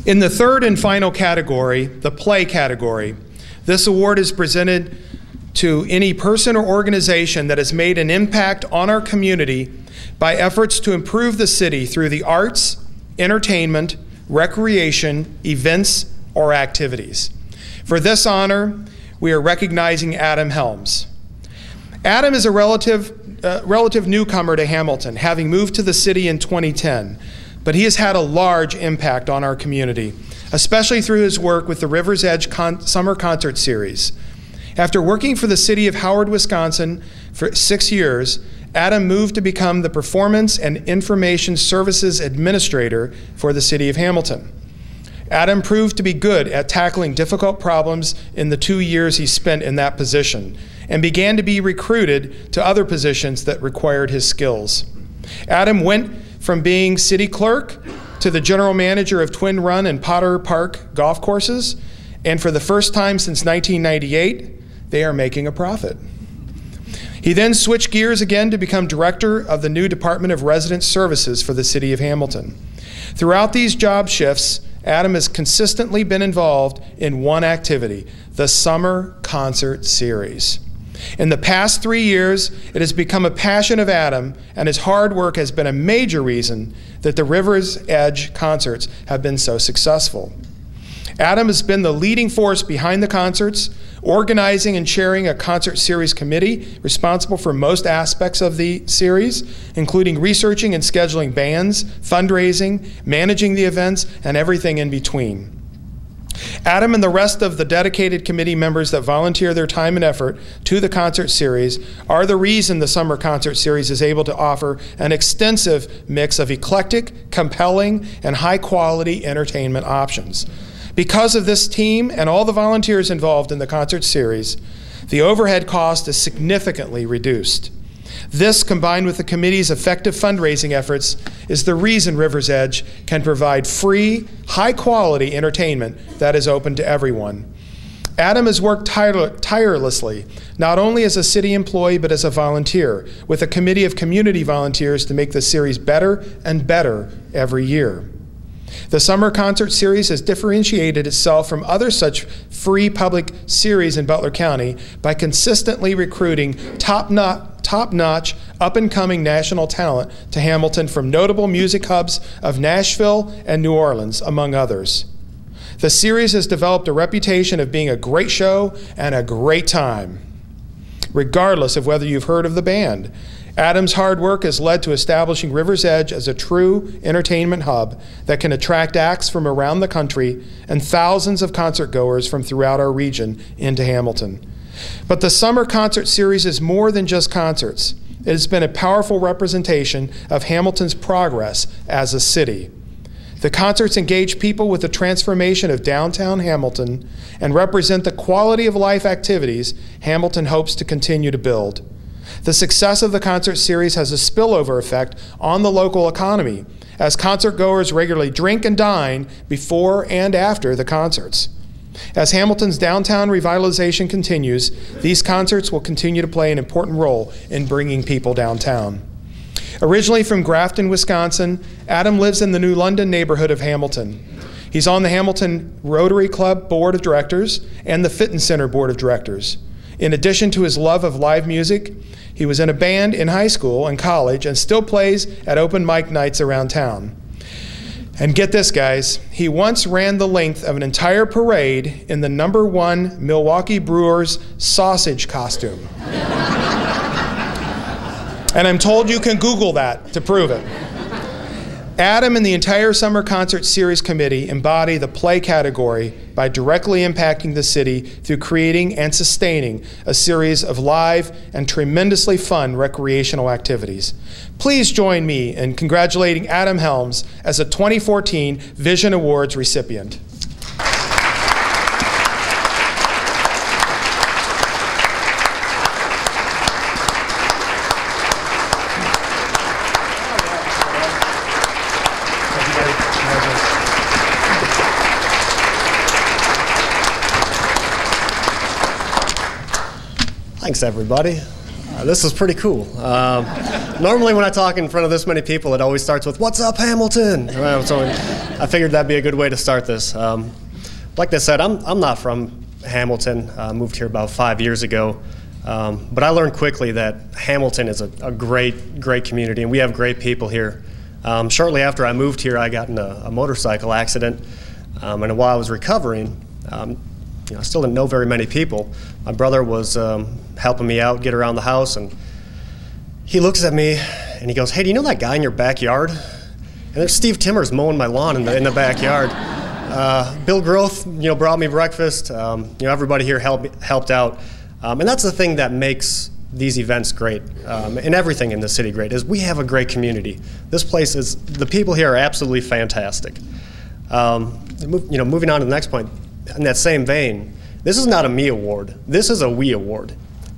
In the third and final category, the play category, this award is presented to any person or organization that has made an impact on our community by efforts to improve the city through the arts, entertainment, recreation, events, or activities. For this honor, we are recognizing Adam Helms. Adam is a relative newcomer to Hamilton, having moved to the city in 2010, but he has had a large impact on our community, especially through his work with the River's Edge Summer Concert Series. After working for the city of Howard, Wisconsin for 6 years, Adam moved to become the Performance and Information Services Administrator for the city of Hamilton. Adam proved to be good at tackling difficult problems in the 2 years he spent in that position, and began to be recruited to other positions that required his skills. Adam went from being city clerk to the general manager of Twin Run and Potter Park golf courses, and for the first time since 1998, they are making a profit. He then switched gears again to become director of the new Department of Resident Services for the city of Hamilton. Throughout these job shifts, Adam has consistently been involved in one activity, the Summer Concert Series. In the past 3 years, it has become a passion of Adam, and his hard work has been a major reason that the River's Edge concerts have been so successful. Adam has been the leading force behind the concerts, organizing and chairing a concert series committee responsible for most aspects of the series, including researching and scheduling bands, fundraising, managing the events, and everything in between. Adam and the rest of the dedicated committee members that volunteer their time and effort to the concert series are the reason the Summer Concert Series is able to offer an extensive mix of eclectic, compelling, and high-quality entertainment options. Because of this team and all the volunteers involved in the concert series, the overhead cost is significantly reduced. This, combined with the committee's effective fundraising efforts, is the reason River's Edge can provide free, high-quality entertainment that is open to everyone. Adam has worked tirelessly, not only as a city employee, but as a volunteer, with a committee of community volunteers to make the series better and better every year. The Summer Concert Series has differentiated itself from other such free public series in Butler County by consistently recruiting top-notch, up-and-coming national talent to Hamilton from notable music hubs of Nashville and New Orleans, among others. The series has developed a reputation of being a great show and a great time, regardless of whether you've heard of the band. Adam's hard work has led to establishing River's Edge as a true entertainment hub that can attract acts from around the country and thousands of concert goers from throughout our region into Hamilton. But the Summer Concert Series is more than just concerts. It has been a powerful representation of Hamilton's progress as a city. The concerts engage people with the transformation of downtown Hamilton and represent the quality of life activities Hamilton hopes to continue to build. The success of the concert series has a spillover effect on the local economy, as concert goers regularly drink and dine before and after the concerts. As Hamilton's downtown revitalization continues, these concerts will continue to play an important role in bringing people downtown. Originally from Grafton, Wisconsin, Adam lives in the New London neighborhood of Hamilton. He's on the Hamilton Rotary Club Board of Directors and the Fitton Center Board of Directors. In addition to his love of live music, he was in a band in high school and college and still plays at open mic nights around town. And get this, guys, he once ran the length of an entire parade in the #1 Milwaukee Brewers sausage costume. And I'm told you can Google that to prove it. Adam and the entire Summer Concert Series committee embody the play category by directly impacting the city through creating and sustaining a series of live and tremendously fun recreational activities. Please join me in congratulating Adam Helms as a 2014 Vision Awards recipient. Thanks, everybody. This is pretty cool. Normally when I talk in front of this many people, it always starts with, "What's up, Hamilton?" So I figured that'd be a good way to start this. Like I said, I'm not from Hamilton. I moved here about 5 years ago. But I learned quickly that Hamilton is a great community, and we have great people here. Shortly after I moved here, I got in a motorcycle accident, and while I was recovering, I still didn't know very many people. My brother was helping me out, get around the house, and he looks at me and he goes, "Hey, do you know that guy in your backyard?" And there's Steve Timmers mowing my lawn in the backyard. Bill Groth, brought me breakfast. Everybody here helped out, and that's the thing that makes these events great, and everything in the city great, is we have a great community. This place the people here are absolutely fantastic. Moving on to the next point, in that same vein, this is not a me award. This is a we award.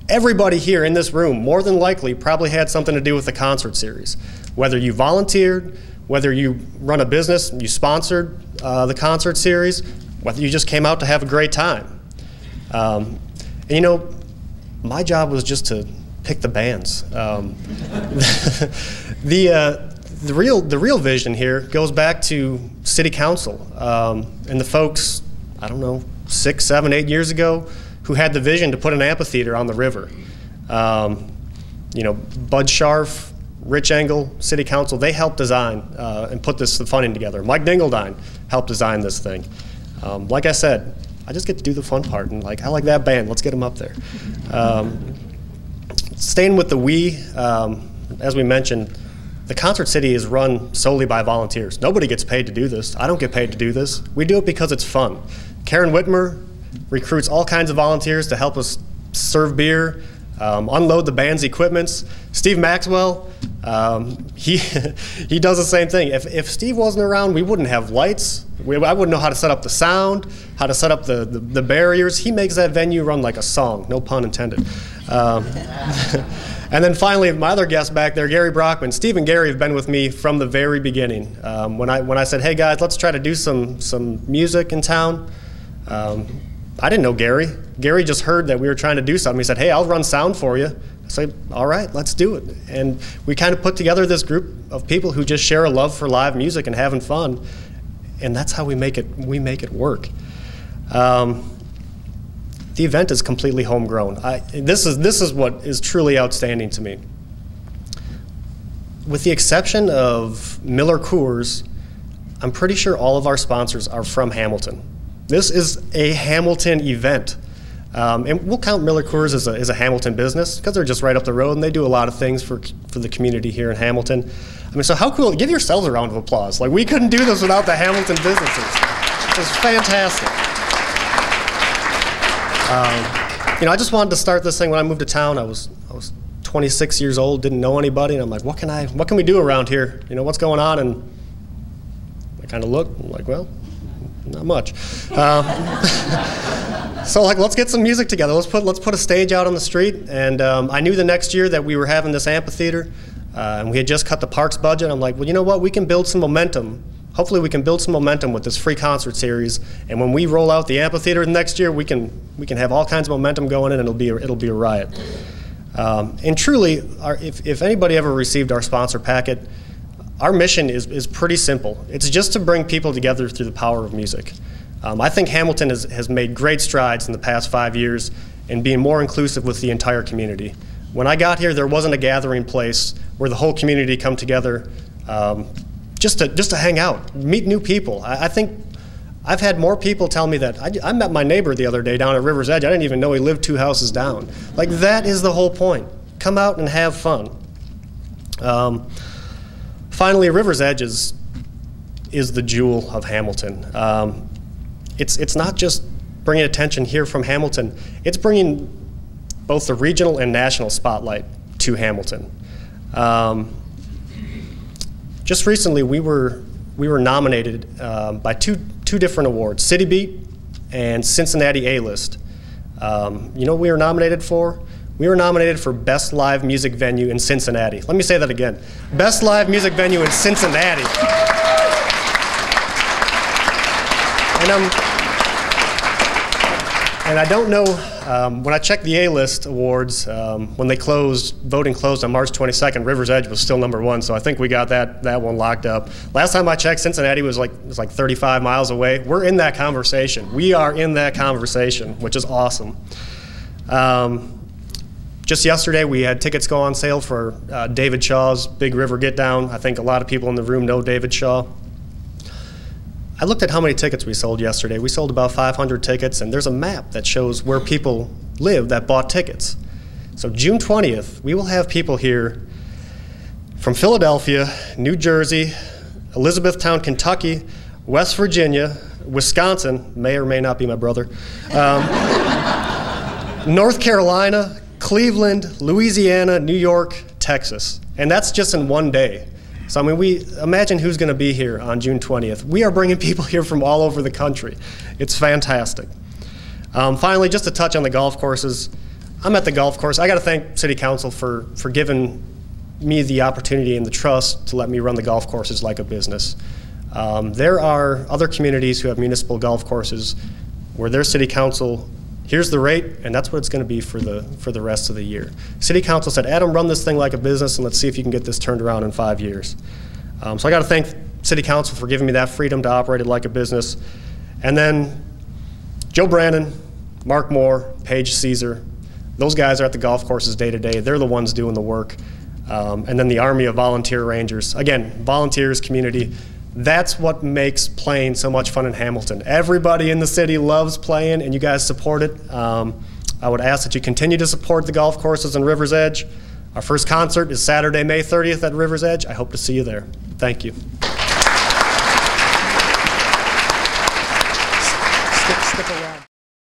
Everybody here in this room, more than likely, probably had something to do with the concert series. Whether you volunteered, whether you run a business, you sponsored the concert series, whether you just came out to have a great time. My job was just to pick the bands. The real vision here goes back to City Council and the folks, I don't know, 6, 7, 8 years ago, who had the vision to put an amphitheater on the river. Bud Scharf, Rich Engel, City Council, they helped design and put the funding together. Mike Dingledine helped design this thing. Like I said, I just get to do the fun part, and I like that band. Let's get them up there. Staying with the we, as we mentioned, the Concert City is run solely by volunteers. Nobody gets paid to do this. I don't get paid to do this. We do it because it's fun. Karen Whitmer recruits all kinds of volunteers to help us serve beer, unload the band's equipments. Steve Maxwell, he does the same thing. If Steve wasn't around, we wouldn't have lights. I wouldn't know how to set up the sound, how to set up the barriers. He makes that venue run like a song, no pun intended. And then finally, my other guest back there, Gary Brockman. Steve and Gary have been with me from the very beginning. When I said, "Hey guys, let's try to do some music in town," I didn't know Gary. Gary just heard that we were trying to do something. He said, "Hey, I'll run sound for you." I said, "All right, let's do it." And we kind of put together this group of people who just share a love for live music and having fun, and that's how we make it work. The event is completely homegrown. This is what is truly outstanding to me. With the exception of Miller Coors, I'm pretty sure all of our sponsors are from Hamilton. This is a Hamilton event. And we'll count Miller Coors as a Hamilton business because they're just right up the road and they do a lot of things for the community here in Hamilton. I mean, so how cool, give yourselves a round of applause. Like, we couldn't do this without the Hamilton businesses. It's fantastic. I just wanted to start this thing when I moved to town. I was 26 years old, didn't know anybody, and I'm like, what can we do around here? What's going on? And I kind of looked, I'm like, well, not much. So let's get some music together. Let's put a stage out on the street. And I knew the next year that we were having this amphitheater, and we had just cut the parks budget. I'm like, well, you know what? We can build some momentum. Hopefully we can build some momentum with this free concert series, and when we roll out the amphitheater next year, we can have all kinds of momentum going in, and it'll be a riot. And truly, if anybody ever received our sponsor packet, our mission is pretty simple. It's just to bring people together through the power of music. I think Hamilton has made great strides in the past 5 years in being more inclusive with the entire community. When I got here, there wasn't a gathering place where the whole community come together just to hang out, meet new people. I think I've had more people tell me that. I met my neighbor the other day down at River's Edge. I didn't even know he lived 2 houses down. Like, that is the whole point. Come out and have fun. Finally, River's Edge is the jewel of Hamilton. It's not just bringing attention here from Hamilton. It's bringing both the regional and national spotlight to Hamilton. Just recently, we were nominated by two different awards, City Beat and Cincinnati A-List. You know what we were nominated for? We were nominated for Best Live Music Venue in Cincinnati. Let me say that again. Best Live Music Venue in Cincinnati. And I don't know, when I checked the A-list awards, when they closed, voting closed on March 22nd, River's Edge was still #1, so I think we got that one locked up. Last time I checked, Cincinnati was like 35 miles away. We're in that conversation. We are in that conversation, which is awesome. Just yesterday, we had tickets go on sale for David Shaw's Big River Get Down. I think a lot of people in the room know David Shaw. I looked at how many tickets we sold yesterday. We sold about 500 tickets, and there's a map that shows where people live that bought tickets. So June 20th, we will have people here from Philadelphia, New Jersey, Elizabethtown, Kentucky, West Virginia, Wisconsin, may or may not be my brother, North Carolina, Cleveland, Louisiana, New York, Texas. And that's just in one day. So I mean, we imagine who's going to be here on June 20th. We are bringing people here from all over the country. It's fantastic. Finally, just to touch on the golf courses, I'm at the golf course. I got to thank City Council for giving me the opportunity and the trust to let me run the golf courses like a business. There are other communities who have municipal golf courses where their City Council, here's the rate, and that's what it's going to be for the rest of the year. City Council said, Adam, run this thing like a business, and let's see if you can get this turned around in 5 years. So I got to thank City Council for giving me that freedom to operate it like a business. And then Joe Brandon, Mark Moore, Paige Caesar, those guys are at the golf courses day to day. They're the ones doing the work. And then the army of volunteer rangers. Again, volunteers, community. That's what makes playing so much fun in Hamilton. Everybody in the city loves playing, and you guys support it. I would ask that you continue to support the golf courses in River's Edge. Our first concert is Saturday, May 30th at River's Edge. I hope to see you there. Thank you.